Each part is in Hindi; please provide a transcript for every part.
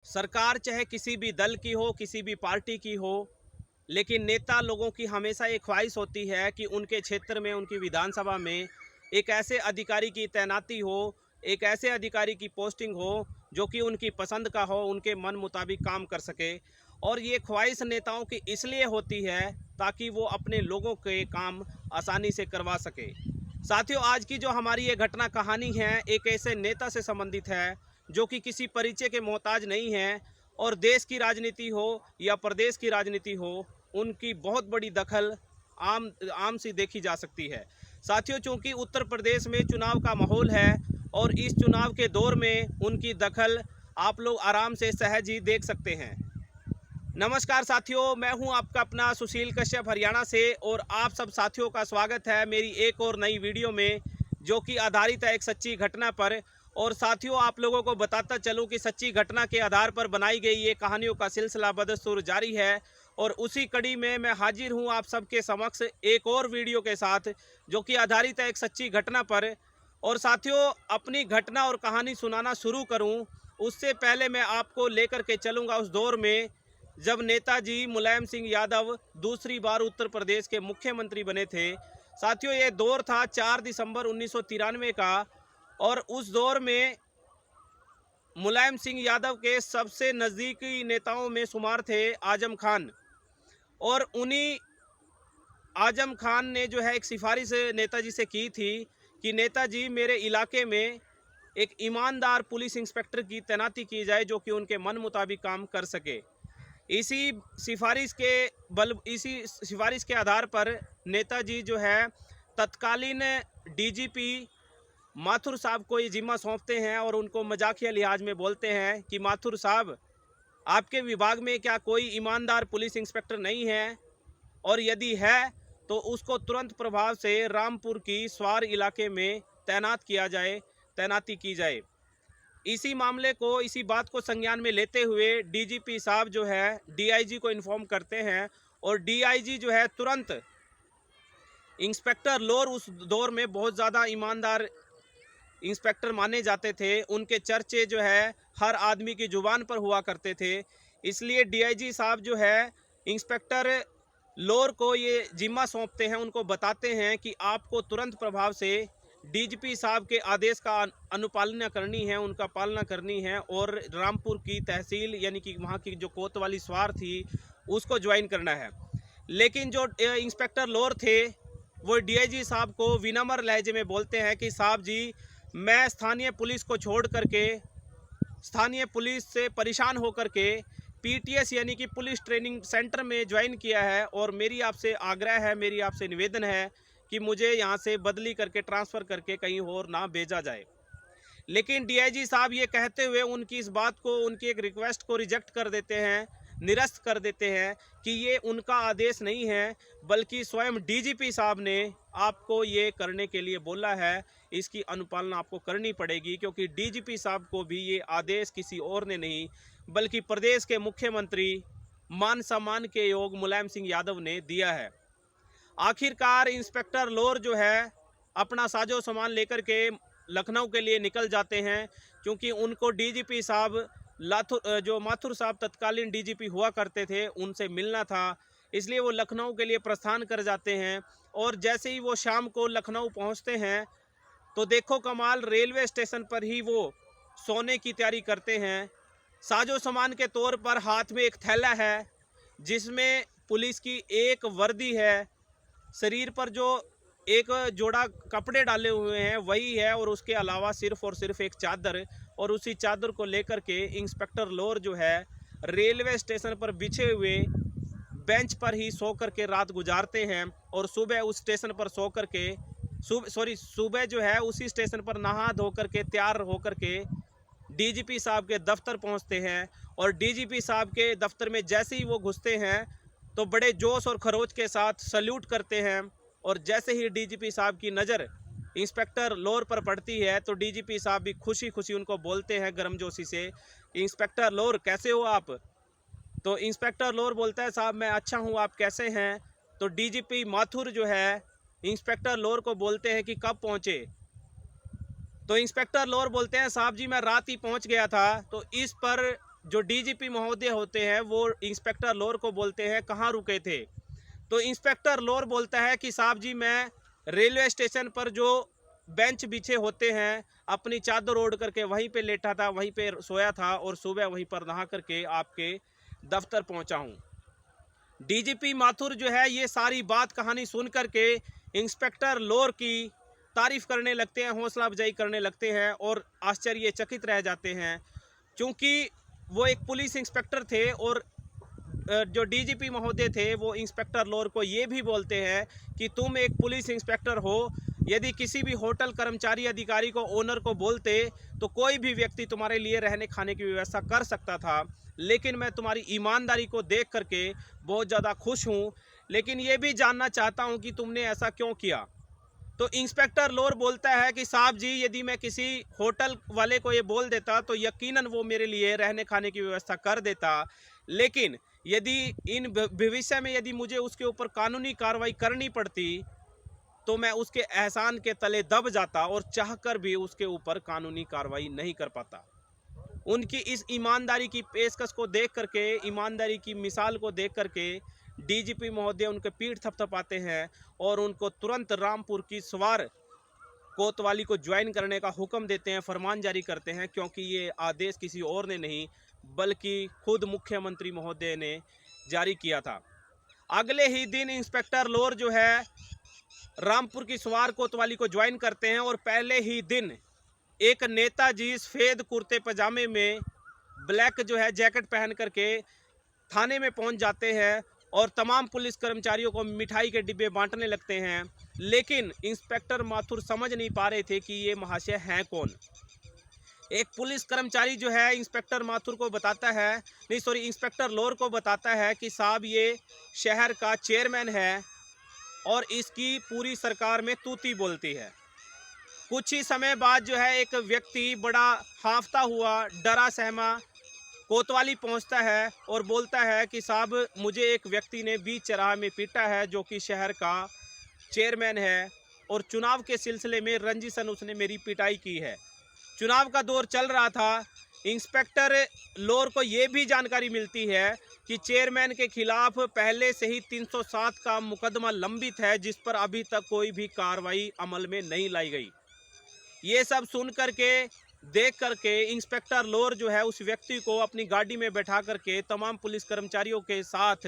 सरकार चाहे किसी भी दल की हो, किसी भी पार्टी की हो, लेकिन नेता लोगों की हमेशा ये ख्वाहिश होती है कि उनके क्षेत्र में, उनकी विधानसभा में एक ऐसे अधिकारी की तैनाती हो, एक ऐसे अधिकारी की पोस्टिंग हो जो कि उनकी पसंद का हो, उनके मन मुताबिक काम कर सके। और ये ख्वाहिश नेताओं की इसलिए होती है ताकि वो अपने लोगों के काम आसानी से करवा सके। साथियों, आज की जो हमारी ये घटना कहानी है एक ऐसे नेता से संबंधित है जो कि किसी परिचय के मोहताज नहीं है, और देश की राजनीति हो या प्रदेश की राजनीति हो, उनकी बहुत बड़ी दखल आम आम सी देखी जा सकती है। साथियों, चूंकि उत्तर प्रदेश में चुनाव का माहौल है और इस चुनाव के दौर में उनकी दखल आप लोग आराम से सहज ही देख सकते हैं। नमस्कार साथियों, मैं हूं आपका अपना सुशील कश्यप हरियाणा से, और आप सब साथियों का स्वागत है मेरी एक और नई वीडियो में जो कि आधारित है एक सच्ची घटना पर। और साथियों, आप लोगों को बताता चलूं कि सच्ची घटना के आधार पर बनाई गई ये कहानियों का सिलसिला बदस्तूर जारी है, और उसी कड़ी में मैं हाजिर हूं आप सबके समक्ष एक और वीडियो के साथ जो कि आधारित है एक सच्ची घटना पर। और साथियों, अपनी घटना और कहानी सुनाना शुरू करूं उससे पहले मैं आपको लेकर के चलूँगा उस दौर में जब नेताजी मुलायम सिंह यादव दूसरी बार उत्तर प्रदेश के मुख्यमंत्री बने थे। साथियों, ये दौर था 4 दिसंबर 1993 का, और उस दौर में मुलायम सिंह यादव के सबसे नज़दीकी नेताओं में शुमार थे आजम खान। और उन्हीं आजम खान ने जो है एक सिफारिश नेताजी से की थी कि नेताजी, मेरे इलाके में एक ईमानदार पुलिस इंस्पेक्टर की तैनाती की जाए जो कि उनके मन मुताबिक काम कर सके। इसी सिफारिश के आधार पर नेताजी जो है तत्कालीन डीजीपी माथुर साहब को ये जिम्मा सौंपते हैं, और उनको मजाकिया लिहाज में बोलते हैं कि माथुर साहब, आपके विभाग में क्या कोई ईमानदार पुलिस इंस्पेक्टर नहीं है, और यदि है तो उसको तुरंत प्रभाव से रामपुर की स्वार इलाके में तैनाती की जाए। इसी मामले को, इसी बात को संज्ञान में लेते हुए डीजीपी साहब जो है डीआईजी को इन्फॉर्म करते हैं, और डीआईजी जो है तुरंत इंस्पेक्टर लोर, उस दौर में बहुत ज़्यादा ईमानदार इंस्पेक्टर माने जाते थे, उनके चर्चे जो है हर आदमी की जुबान पर हुआ करते थे, इसलिए डीआईजी साहब जो है इंस्पेक्टर लोर को ये जिम्मा सौंपते हैं, उनको बताते हैं कि आपको तुरंत प्रभाव से डीजीपी साहब के आदेश का अनुपालना करनी है, उनका पालना करनी है, और रामपुर की तहसील यानी कि वहाँ की जो कोतवाली स्वार थी उसको ज्वाइन करना है। लेकिन जो इंस्पेक्टर लोर थे वो डीआईजी साहब को विनम्र लहजे में बोलते हैं कि साहब जी, मैं स्थानीय पुलिस को छोड़ करके, स्थानीय पुलिस से परेशान होकर के पीटीएस यानी कि पुलिस ट्रेनिंग सेंटर में ज्वाइन किया है, और मेरी आपसे आग्रह है, मेरी आपसे निवेदन है कि मुझे यहाँ से बदली करके, ट्रांसफ़र करके कहीं और ना भेजा जाए। लेकिन डीआईजी साहब ये कहते हुए उनकी इस बात को, उनकी एक रिक्वेस्ट को रिजेक्ट कर देते हैं, निरस्त कर देते हैं कि ये उनका आदेश नहीं है, बल्कि स्वयं डीजीपी साहब ने आपको ये करने के लिए बोला है, इसकी अनुपालना आपको करनी पड़ेगी, क्योंकि डीजीपी साहब को भी ये आदेश किसी और ने नहीं बल्कि प्रदेश के मुख्यमंत्री मान सम्मान के योग मुलायम सिंह यादव ने दिया है। आखिरकार इंस्पेक्टर लोर जो है अपना साजो सामान लेकर के लखनऊ के लिए निकल जाते हैं, क्योंकि उनको डीजीपी साहब जो माथुर साहब तत्कालीन डीजीपी हुआ करते थे उनसे मिलना था, इसलिए वो लखनऊ के लिए प्रस्थान कर जाते हैं। और जैसे ही वो शाम को लखनऊ पहुंचते हैं तो देखो कमाल, रेलवे स्टेशन पर ही वो सोने की तैयारी करते हैं। साजो सामान के तौर पर हाथ में एक थैला है जिसमें पुलिस की एक वर्दी है, शरीर पर जो एक जोड़ा कपड़े डाले हुए हैं वही है, और उसके अलावा सिर्फ और सिर्फ एक चादर, और उसी चादर को लेकर के इंस्पेक्टर लोर जो है रेलवे स्टेशन पर बिछे हुए बेंच पर ही सो कर के रात गुजारते हैं, और सुबह उस स्टेशन पर सुबह जो है उसी स्टेशन पर नहा धो कर के, तैयार होकर के डीजीपी साहब के दफ्तर पहुंचते हैं। और डीजीपी साहब के दफ्तर में जैसे ही वो घुसते हैं तो बड़े जोश और खरोच के साथ सल्यूट करते हैं, और जैसे ही डीजीपी साहब की नज़र इंस्पेक्टर लोर पर पड़ती है तो डीजीपी साहब भी खुशी खुशी उनको बोलते हैं गर्मजोशी से, इंस्पेक्टर लोर कैसे हो आप? तो इंस्पेक्टर लोर बोलता है, साहब मैं अच्छा हूँ, आप कैसे हैं? तो डीजीपी माथुर जो है इंस्पेक्टर लोर को बोलते हैं कि कब पहुँचे? तो इंस्पेक्टर लोर बोलते हैं, साहब जी मैं रात ही पहुँच गया था। तो इस पर जो डीजीपी महोदय होते हैं वो इंस्पेक्टर लोअर को बोलते हैं कहाँ रुके थे। तो इंस्पेक्टर लोअर बोलता है कि साहब जी मैं रेलवे स्टेशन पर जो बेंच बिछे होते हैं अपनी चादर ओढ़ करके वहीं पे लेटा था, वहीं पे सोया था और सुबह वहीं पर नहा करके आपके दफ्तर पहुंचा हूं। डीजीपी माथुर जो है ये सारी बात कहानी सुन करके इंस्पेक्टर लोअर की तारीफ करने लगते हैं, हौसला अफजाई करने लगते हैं और आश्चर्यचकित रह जाते हैं, क्योंकि वो एक पुलिस इंस्पेक्टर थे और जो डीजीपी महोदय थे वो इंस्पेक्टर लोअर को ये भी बोलते हैं कि तुम एक पुलिस इंस्पेक्टर हो, यदि किसी भी होटल कर्मचारी अधिकारी को ओनर को बोलते तो कोई भी व्यक्ति तुम्हारे लिए रहने खाने की व्यवस्था कर सकता था, लेकिन मैं तुम्हारी ईमानदारी को देख करके बहुत ज़्यादा खुश हूँ, लेकिन ये भी जानना चाहता हूँ कि तुमने ऐसा क्यों किया। तो इंस्पेक्टर लोअर बोलता है कि साहब जी यदि मैं किसी होटल वाले को ये बोल देता तो यकीनन वो मेरे लिए रहने खाने की व्यवस्था कर देता, लेकिन यदि इन भविष्य में यदि मुझे उसके ऊपर कानूनी कार्रवाई करनी पड़ती तो मैं उसके एहसान के तले दब जाता और चाहकर भी उसके ऊपर कानूनी कार्रवाई नहीं कर पाता। उनकी इस ईमानदारी की पेशकश को देख करके, ईमानदारी की मिसाल को देख करके डीजीपी महोदय उनके पीठ थपथपाते हैं और उनको तुरंत रामपुर की सवार कोतवाली को ज्वाइन करने का हुक्म देते हैं, फरमान जारी करते हैं, क्योंकि ये आदेश किसी और ने नहीं बल्कि खुद मुख्यमंत्री महोदय ने जारी किया था। अगले ही दिन इंस्पेक्टर लोअर जो है रामपुर की सवार कोतवाली को ज्वाइन करते हैं और पहले ही दिन एक नेताजी सफ़ेद कुर्ते पजामे में ब्लैक जो है जैकेट पहन करके थाने में पहुंच जाते हैं और तमाम पुलिस कर्मचारियों को मिठाई के डिब्बे बांटने लगते हैं। लेकिन इंस्पेक्टर माथुर समझ नहीं पा रहे थे कि ये महाशय हैं कौन। एक पुलिस कर्मचारी जो है इंस्पेक्टर माथुर को बताता है, नहीं सॉरी इंस्पेक्टर लोअर को बताता है कि साहब ये शहर का चेयरमैन है और इसकी पूरी सरकार में तूती बोलती है। कुछ ही समय बाद जो है एक व्यक्ति बड़ा हांफता हुआ डरा सहमा कोतवाली पहुंचता है और बोलता है कि साहब मुझे एक व्यक्ति ने बीच चौराहे में पीटा है जो कि शहर का चेयरमैन है और चुनाव के सिलसिले में रंजिशन उसने मेरी पिटाई की है। चुनाव का दौर चल रहा था। इंस्पेक्टर लोअर को ये भी जानकारी मिलती है कि चेयरमैन के खिलाफ पहले से ही 307 का मुकदमा लंबित है, जिस पर अभी तक कोई भी कार्रवाई अमल में नहीं लाई गई। ये सब सुन करके देख करके इंस्पेक्टर लोअर जो है उस व्यक्ति को अपनी गाड़ी में बैठा करके तमाम पुलिस कर्मचारियों के साथ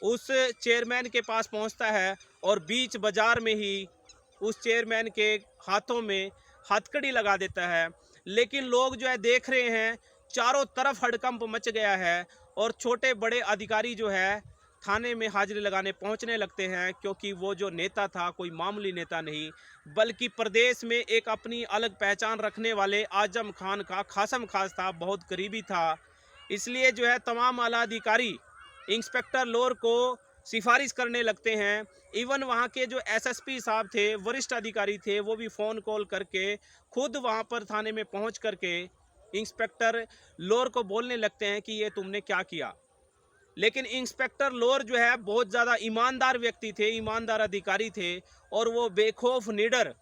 उस चेयरमैन के पास पहुंचता है और बीच बाजार में ही उस चेयरमैन के हाथों में हथकड़ी लगा देता है। लेकिन लोग जो है देख रहे हैं, चारों तरफ हड़कंप मच गया है और छोटे बड़े अधिकारी जो है थाने में हाजिरी लगाने पहुंचने लगते हैं, क्योंकि वो जो नेता था कोई मामूली नेता नहीं बल्कि प्रदेश में एक अपनी अलग पहचान रखने वाले आजम खान का खासम खास था, बहुत करीबी था। इसलिए जो है तमाम आला अधिकारी इंस्पेक्टर लोअर को सिफारिश करने लगते हैं। इवन वहाँ के जो एसएसपी साहब थे, वरिष्ठ अधिकारी थे, वो भी फ़ोन कॉल करके खुद वहाँ पर थाने में पहुँच करके इंस्पेक्टर लोअर को बोलने लगते हैं कि ये तुमने क्या किया। लेकिन इंस्पेक्टर लोअर जो है बहुत ज़्यादा ईमानदार व्यक्ति थे, ईमानदार अधिकारी थे और वो बेखौफ निडर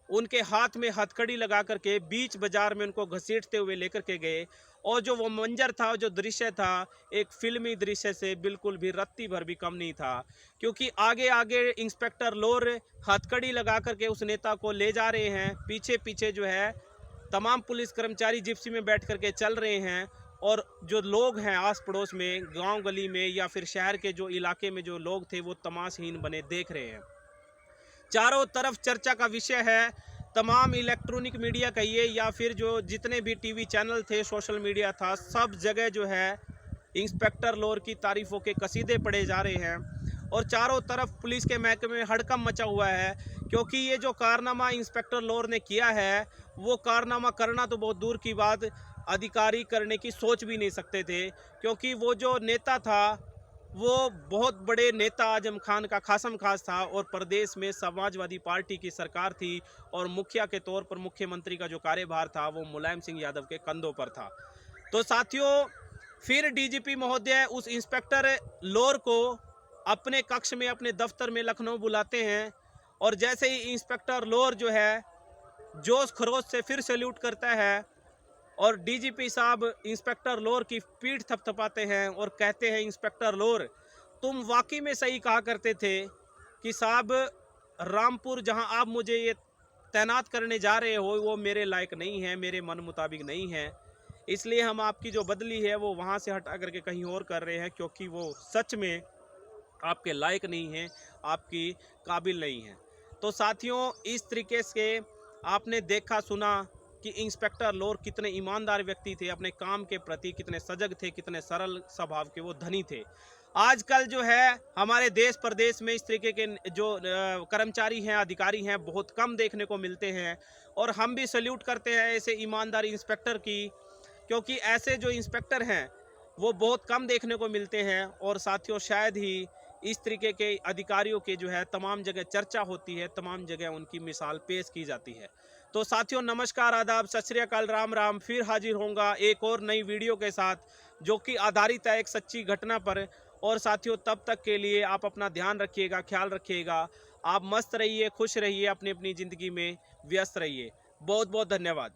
उनके हाथ में हथकड़ी लगा करके बीच बाजार में उनको घसीटते हुए लेकर के गए। और जो वो मंजर था, जो दृश्य था, एक फिल्मी दृश्य से बिल्कुल भी रत्ती भर भी कम नहीं था, क्योंकि आगे आगे इंस्पेक्टर लोअर हथकड़ी लगा करके उस नेता को ले जा रहे हैं, पीछे पीछे जो है तमाम पुलिस कर्मचारी जिप्सी में बैठ करके चल रहे हैं और जो लोग हैं आस पड़ोस में, गांव गली में या फिर शहर के जो इलाके में जो लोग थे वो तमाशहीन बने देख रहे हैं। चारों तरफ चर्चा का विषय है। तमाम इलेक्ट्रॉनिक मीडिया कहिए या फिर जो जितने भी टीवी चैनल थे, सोशल मीडिया था, सब जगह जो है इंस्पेक्टर लोअर की तारीफ़ों के कसीदे पढ़े जा रहे हैं और चारों तरफ पुलिस के महकमे में हड़कंप मचा हुआ है, क्योंकि ये जो कारनामा इंस्पेक्टर लोअर ने किया है वो कारनामा करना तो बहुत दूर की बात, अधिकारी करने की सोच भी नहीं सकते थे, क्योंकि वो जो नेता था वो बहुत बड़े नेता आजम खान का खासम खास था और प्रदेश में समाजवादी पार्टी की सरकार थी और मुखिया के तौर पर मुख्यमंत्री का जो कार्यभार था वो मुलायम सिंह यादव के कंधों पर था। तो साथियों, फिर डीजीपी महोदय उस इंस्पेक्टर लोअर को अपने कक्ष में, अपने दफ्तर में लखनऊ बुलाते हैं और जैसे ही इंस्पेक्टर लोअर जो है जोश खरोश से फिर सैल्यूट करता है और डीजीपी साहब इंस्पेक्टर लोर की पीठ थपथपाते हैं और कहते हैं, इंस्पेक्टर लोर तुम वाकई में सही कहा करते थे कि साहब रामपुर जहां आप मुझे ये तैनात करने जा रहे हो वो मेरे लायक नहीं है, मेरे मन मुताबिक नहीं है, इसलिए हम आपकी जो बदली है वो वहाँ से हटा करके कहीं और कर रहे हैं, क्योंकि वो सच में आपके लायक नहीं है, आपकी काबिल नहीं है। तो साथियों, इस तरीके से आपने देखा सुना कि इंस्पेक्टर लोर कितने ईमानदार व्यक्ति थे, अपने काम के प्रति कितने सजग थे, कितने सरल स्वभाव के वो धनी थे। आजकल जो है हमारे देश प्रदेश में इस तरीके के जो कर्मचारी हैं, अधिकारी हैं, बहुत कम देखने को मिलते हैं, और हम भी सल्यूट करते हैं ऐसे ईमानदार इंस्पेक्टर की, क्योंकि ऐसे जो इंस्पेक्टर हैं वो बहुत कम देखने को मिलते हैं। और साथियों, शायद ही इस तरीके के अधिकारियों के जो है तमाम जगह चर्चा होती है, तमाम जगह उनकी मिसाल पेश की जाती है। तो साथियों, नमस्कार, आदाब, सत श्री अकाल, राम राम। फिर हाजिर होऊंगा एक और नई वीडियो के साथ, जो कि आधारित है एक सच्ची घटना पर। और साथियों, तब तक के लिए आप अपना ध्यान रखिएगा, ख्याल रखिएगा, आप मस्त रहिए, खुश रहिए, अपनी अपनी ज़िंदगी में व्यस्त रहिए। बहुत बहुत धन्यवाद।